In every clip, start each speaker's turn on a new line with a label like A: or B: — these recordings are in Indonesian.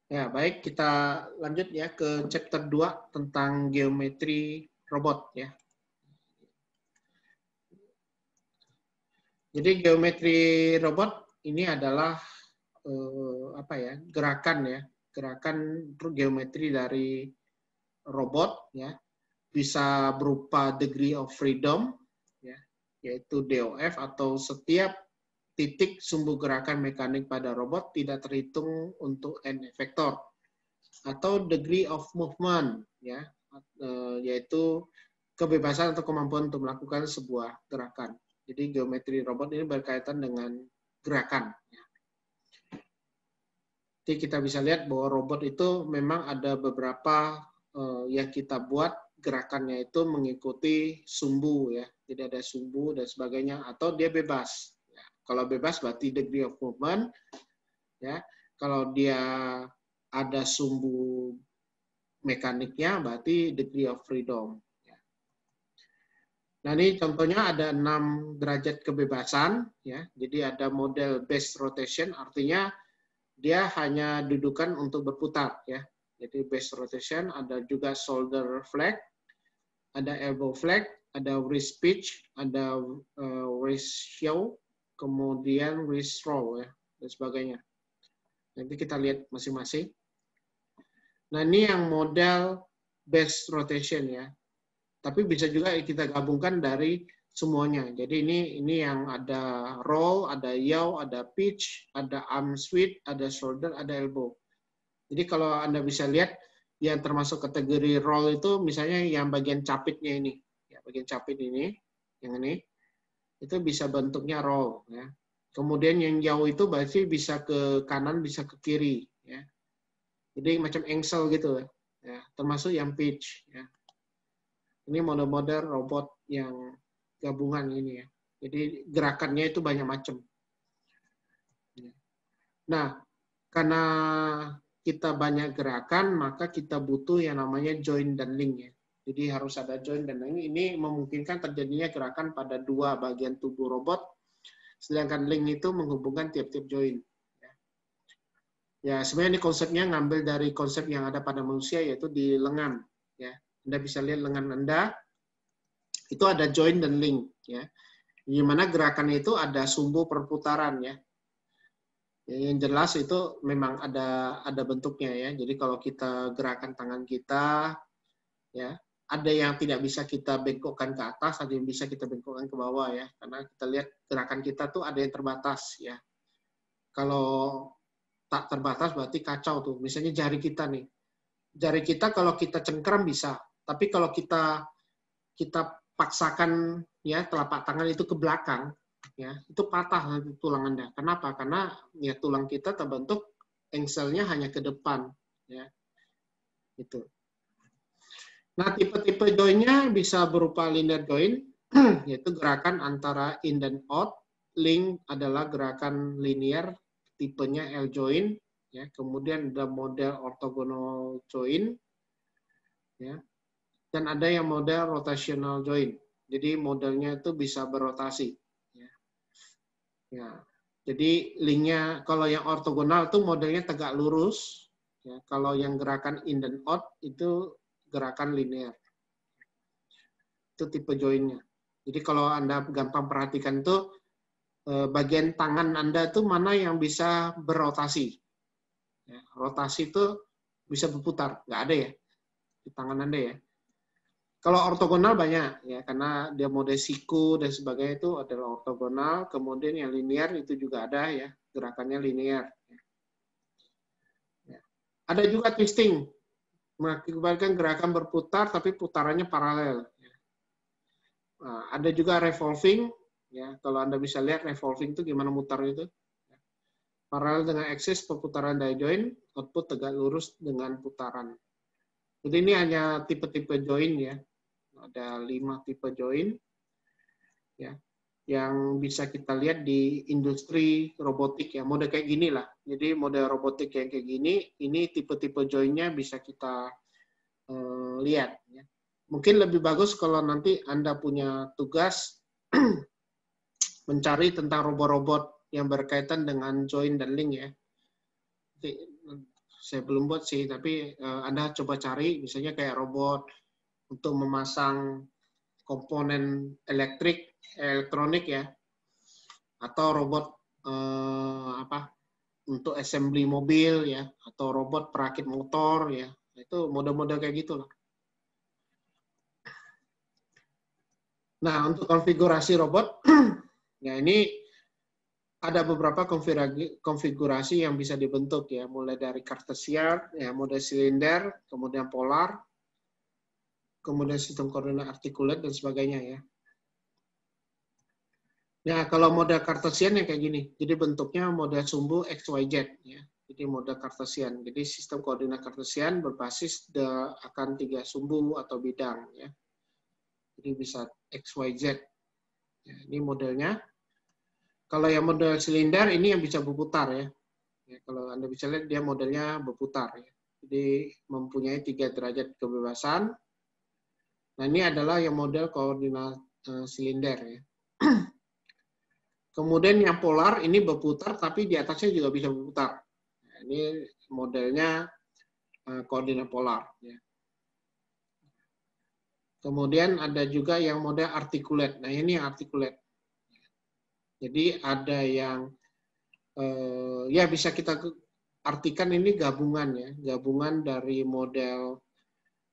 A: Ya, baik, kita lanjut ya ke chapter 2 tentang geometri robot ya. Jadi geometri robot ini adalah apa ya? Gerakan geometri dari robot ya. Bisa berupa degree of freedom ya, yaitu DOF atau setiap titik sumbu gerakan mekanik pada robot tidak terhitung untuk n vektor, atau degree of movement ya, yaitu kebebasan atau kemampuan untuk melakukan sebuah gerakan. Jadi geometri robot ini berkaitan dengan gerakan. Jadi kita bisa lihat bahwa robot itu memang ada beberapa yang kita buat gerakannya itu mengikuti sumbu ya. Jadi ada sumbu dan sebagainya, atau dia bebas. Ya, kalau bebas berarti degree of movement ya. Kalau dia ada sumbu mekaniknya berarti degree of freedom. Nah, ini contohnya ada 6 derajat kebebasan ya. Jadi ada model base rotation, artinya dia hanya dudukan untuk berputar ya. Jadi base rotation, ada juga shoulder flag, ada elbow flag, ada wrist pitch, ada wrist yaw, kemudian wrist roll ya, dan sebagainya. Nanti kita lihat masing-masing. Nah, ini yang model base rotation ya. Tapi bisa juga kita gabungkan dari semuanya. Jadi ini yang ada roll, ada yaw, ada pitch, ada arm sweep, ada shoulder, ada elbow. Jadi kalau Anda bisa lihat yang termasuk kategori roll itu misalnya yang bagian capitnya ini. Ya, bagian capit ini, yang ini, itu bisa bentuknya roll. Ya. Kemudian yang yaw itu berarti bisa ke kanan, bisa ke kiri. Ya. Jadi macam engsel gitu. Ya. Termasuk yang pitch. Ya. Ini model-model robot yang gabungan ini ya. Jadi gerakannya itu banyak macam. Nah, karena kita banyak gerakan, maka kita butuh yang namanya join dan link ya. Jadi harus ada join dan link. Ini memungkinkan terjadinya gerakan pada dua bagian tubuh robot, sedangkan link itu menghubungkan tiap-tiap join. Ya, sebenarnya ini konsepnya ngambil dari konsep yang ada pada manusia, yaitu di lengan. Ya, Anda bisa lihat lengan Anda, itu ada join dan link. Ya, di mana gerakan itu ada sumbu perputaran ya. Yang jelas itu memang ada bentuknya ya. Jadi kalau kita gerakan tangan kita, ya ada yang tidak bisa kita bengkokkan ke atas, ada yang bisa kita bengkokkan ke bawah ya. Karena kita lihat gerakan kita tuh ada yang terbatas ya. Kalau tak terbatas berarti kacau tuh. Misalnya jari kita nih, jari kita kalau kita cengkram bisa, tapi kalau kita paksakan ya telapak tangan itu ke belakang, ya itu patah nanti tulang Anda. Kenapa? Karena ya tulang kita terbentuk engselnya hanya ke depan, ya itu. Nah, tipe-tipe joinnya bisa berupa linear join, yaitu gerakan antara in dan out. Link adalah gerakan linear, tipenya L join, ya. Kemudian ada model orthogonal join, ya. Dan ada yang model rotational join. Jadi modelnya itu bisa berotasi. Ya. Jadi linknya kalau yang ortogonal itu modelnya tegak lurus. Ya. Kalau yang gerakan in dan out itu gerakan linear. Itu tipe joinnya. Jadi kalau Anda gampang perhatikan itu bagian tangan Anda itu mana yang bisa berotasi. Ya. Rotasi itu bisa berputar, nggak ada ya di tangan Anda ya. Kalau ortogonal banyak ya, karena dia mode siku dan sebagainya itu adalah ortogonal. Kemudian yang linear itu juga ada ya, gerakannya linear. Ya. Ada juga twisting, mengakibatkan gerakan berputar tapi putarannya paralel. Nah, ada juga revolving, ya kalau Anda bisa lihat revolving itu gimana mutar itu. Paralel dengan aksis perputaran die joint, output tegak lurus dengan putaran. Jadi ini hanya tipe-tipe join ya. Ada 5 tipe join ya yang bisa kita lihat di industri robotik ya, mode kayak gini lah. Jadi mode robotik yang kayak gini, ini tipe-tipe joinnya bisa kita lihat ya. Mungkin lebih bagus kalau nanti Anda punya tugas mencari tentang robot-robot yang berkaitan dengan join dan link ya. Saya belum buat sih, tapi Anda coba cari, misalnya kayak robot untuk memasang komponen elektronik ya, atau robot untuk assembly mobil ya, atau robot perakit motor ya, itu model-model kayak gitulah. Nah, untuk konfigurasi robot, ya ini ada beberapa konfigurasi yang bisa dibentuk ya, mulai dari Cartesian, ya, model silinder, kemudian polar, kemudian sistem koordinat articulate dan sebagainya ya. Ya, kalau model Cartesian yang kayak gini, jadi bentuknya model sumbu XYZ ya. Jadi model Cartesian. Jadi sistem koordinat Cartesian berbasis akan 3 sumbu atau bidang ya. Jadi bisa XYZ. Ya, ini modelnya. Kalau yang model silinder ini yang bisa berputar ya. Ya, kalau Anda bisa lihat dia modelnya berputar ya. Jadi mempunyai 3 derajat kebebasan. Nah, ini adalah yang model koordinat silinder ya. Kemudian yang polar ini berputar tapi di atasnya juga bisa berputar. Nah, ini modelnya koordinat polar ya. Kemudian ada juga yang model articulate. Nah, ini yang articulate. Jadi ada yang ya bisa kita artikan ini gabungan ya, gabungan dari model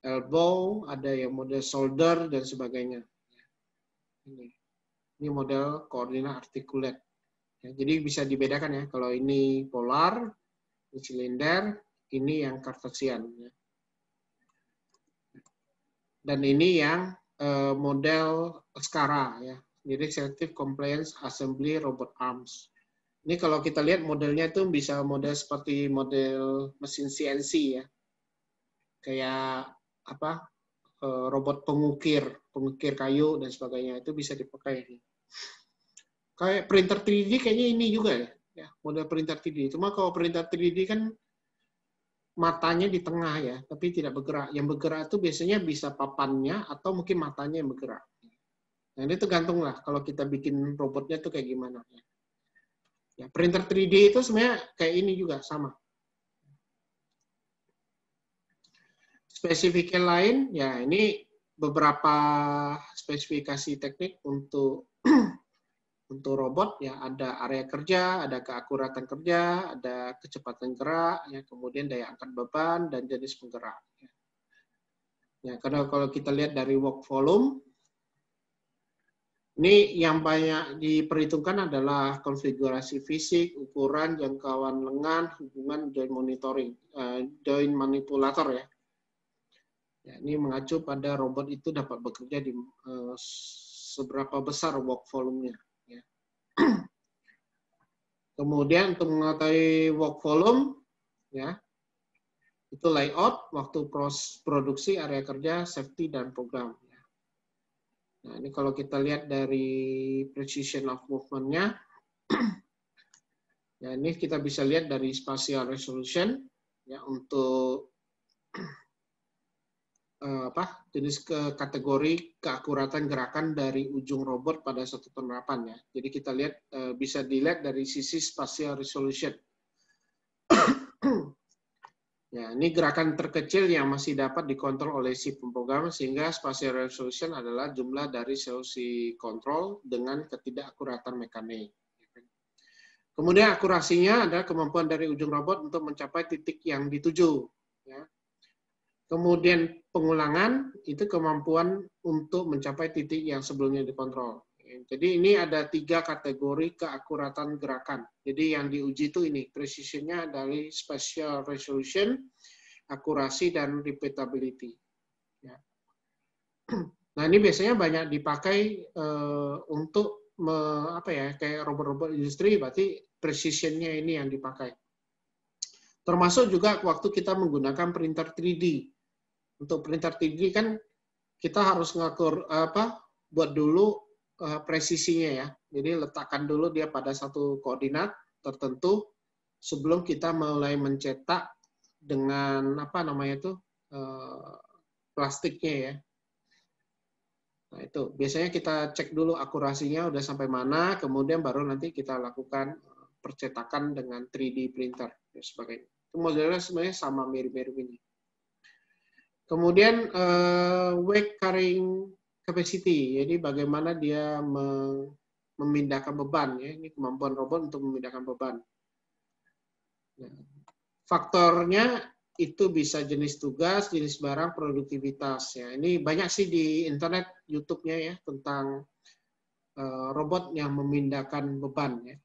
A: elbow, ada yang model shoulder dan sebagainya. Ini model koordinat articulate. Ya, jadi bisa dibedakan ya, kalau ini polar, ini silinder, ini yang Cartesian. Ya. Dan ini yang model SCARA ya, jadi Selective Compliance Assembly Robot Arms. Ini kalau kita lihat modelnya itu bisa model seperti model mesin CNC ya, kayak apa robot pengukir kayu dan sebagainya, itu bisa dipakai. Kayak printer 3D kayaknya ini juga ya, model printer 3D. Cuma kalau printer 3D kan matanya di tengah ya, tapi tidak bergerak. Yang bergerak itu biasanya bisa papannya atau mungkin matanya yang bergerak. Nah, ini tergantung lah kalau kita bikin robotnya itu kayak gimana. Ya, printer 3D itu sebenarnya kayak ini juga sama. Spesifikasi lain, ya ini beberapa spesifikasi teknik untuk robot ya, ada area kerja, ada keakuratan kerja, ada kecepatan gerak, ya kemudian daya angkat beban dan jenis penggerak. Ya, karena kalau kita lihat dari work volume, ini yang banyak diperhitungkan adalah konfigurasi fisik, ukuran, jangkauan lengan, hubungan joint monitoring, joint manipulator ya. Ya, ini mengacu pada robot itu dapat bekerja di seberapa besar work volume-nya. Ya. Kemudian untuk mengetahui work volume, ya itu layout, waktu produksi, area kerja, safety dan program. Nah, ini kalau kita lihat dari precision of movement-nya, ya ini kita bisa lihat dari spatial resolution, ya untuk jenis kategori keakuratan gerakan dari ujung robot pada satu penerapan ya. Jadi kita lihat bisa dilihat dari sisi spatial resolution. Ya, ini gerakan terkecil yang masih dapat dikontrol oleh si pemrogram, sehingga spatial resolution adalah jumlah dari solusi kontrol dengan ketidakakuratan mekanik. Kemudian akurasinya adalah kemampuan dari ujung robot untuk mencapai titik yang dituju. Ya. Kemudian pengulangan itu kemampuan untuk mencapai titik yang sebelumnya dikontrol. Jadi ini ada 3 kategori keakuratan gerakan. Jadi yang diuji itu ini, precision-nya dari spatial resolution, akurasi, dan repeatability. Ya. Nah ini biasanya banyak dipakai untuk kayak robot-robot industri, berarti precision-nya ini yang dipakai. Termasuk juga waktu kita menggunakan printer 3D. Untuk printer 3D kan kita harus ngakur buat dulu presisinya ya. Jadi letakkan dulu dia pada satu koordinat tertentu sebelum kita mulai mencetak dengan plastiknya ya. Nah, itu biasanya kita cek dulu akurasinya udah sampai mana, kemudian baru nanti kita lakukan percetakan dengan 3D printer dan sebagainya. Itu modelnya sebenarnya sama mirip-mirip ini. Kemudian weight carrying capacity, jadi bagaimana dia memindahkan beban ya. Ini kemampuan robot untuk memindahkan beban. Nah, faktornya itu bisa jenis tugas, jenis barang, produktivitas ya. Ini banyak sih di internet, YouTube-nya ya tentang robot yang memindahkan beban ya.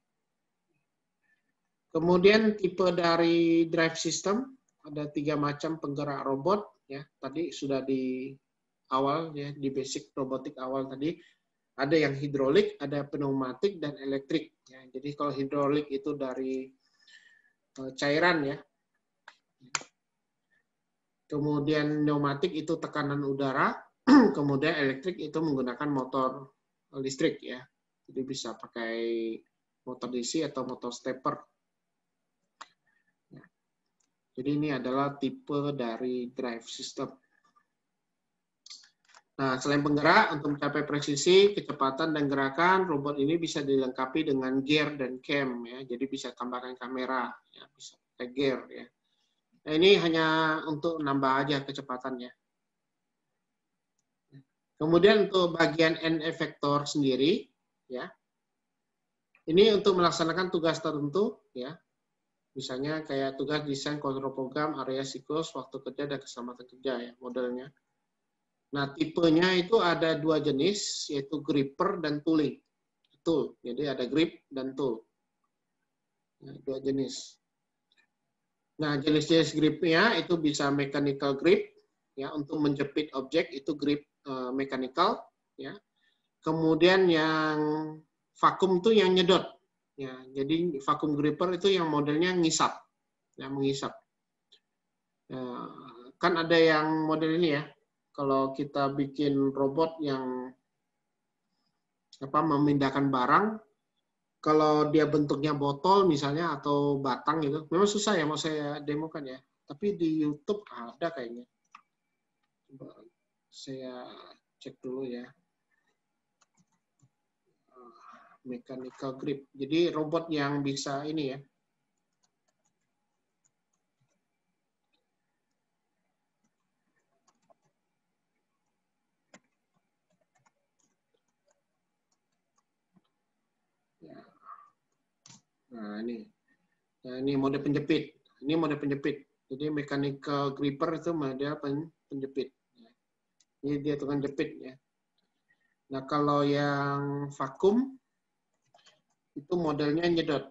A: Kemudian tipe dari drive system, ada 3 macam penggerak robot ya. Tadi sudah di awal ya, di basic robotik awal tadi ada yang hidrolik, ada pneumatik dan elektrik ya. Jadi kalau hidrolik itu dari cairan ya. Kemudian pneumatik itu tekanan udara, kemudian elektrik itu menggunakan motor listrik ya. Jadi bisa pakai motor DC atau motor stepper. Jadi ini adalah tipe dari drive system. Nah, selain penggerak, untuk mencapai presisi, kecepatan, dan gerakan, robot ini bisa dilengkapi dengan gear dan cam. Ya. Jadi bisa tambahkan kamera, ya. Bisa pakai gear. Ya. Nah, ini hanya untuk nambah aja kecepatannya. Kemudian untuk bagian end effector sendiri, ya, ini untuk melaksanakan tugas tertentu, ya. Misalnya kayak tugas desain kontrol program, area siklus, waktu kerja, dan keselamatan kerja ya modelnya. Nah, tipenya itu ada 2 jenis, yaitu gripper dan tooling. Tool. Jadi ada grip dan tool. Nah, 2 jenis. Nah, jenis-jenis gripnya itu bisa mechanical grip, ya, untuk menjepit objek itu grip mechanical, ya. Kemudian yang vakum itu yang nyedot. Ya, jadi vacuum gripper itu yang modelnya ngisap, yang mengisap. Kan ada yang model ini ya, kalau kita bikin robot yang memindahkan barang, kalau dia bentuknya botol misalnya atau batang gitu, memang susah ya mau saya demokan ya. Tapi di YouTube ada kayaknya. Coba saya cek dulu ya. Mechanical grip. Jadi robot yang bisa ini ya. Nah, ini. Nah, ini mode penjepit. Ini mode penjepit. Jadi mechanical gripper itu model penjepit. Ini dia tukang jepit ya. Nah, kalau yang vakum itu modelnya nyedot.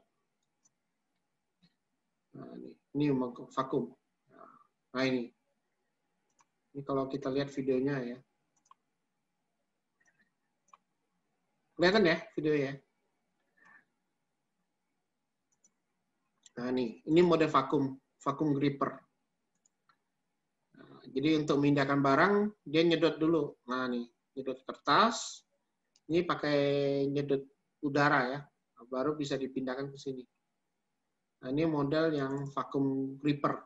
A: Nah, ini vakum. Nah, ini. Ini kalau kita lihat videonya ya. Kelihatan ya video ya? Nah, ini mode vakum gripper. Nah, jadi untuk memindahkan barang, dia nyedot dulu. Nah, nih, nyedot kertas. Ini pakai nyedot udara ya. Baru bisa dipindahkan ke sini. Nah, ini model yang vacuum gripper.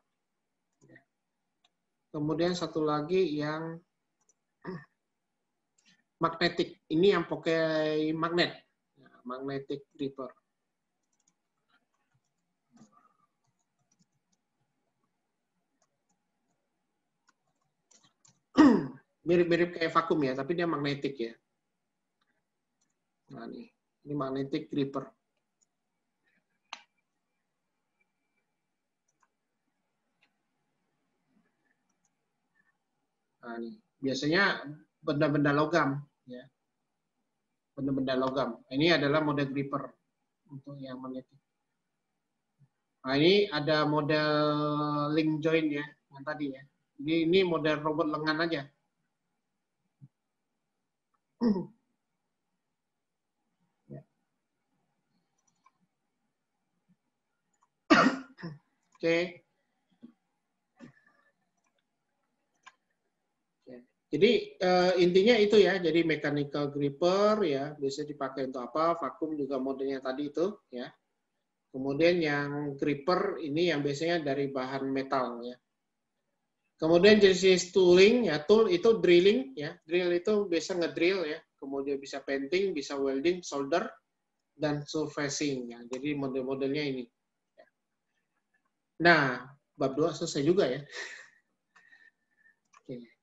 A: Kemudian satu lagi yang magnetic. Ini yang pakai magnet. Magnetic gripper. Mirip-mirip kayak vakum ya, tapi dia magnetik ya. Nah, ini magnetic gripper. Nah, biasanya benda-benda logam ya. Benda-benda logam. Ini adalah mode gripper untuk yang magnetik. Nah, ini ada model link joint ya, yang tadi ya. Jadi ini model robot lengan aja. Ya. Oke. Jadi intinya itu ya, jadi mechanical gripper ya, biasanya dipakai untuk apa, vakum juga modelnya tadi itu ya. Kemudian yang gripper ini yang biasanya dari bahan metal ya. Kemudian jenis tooling ya, tool itu drilling ya, drill itu biasa ngedrill ya, kemudian bisa painting, bisa welding, solder, dan surfacing ya. Jadi model-modelnya ini. Nah, bab 2 selesai juga ya. Oke.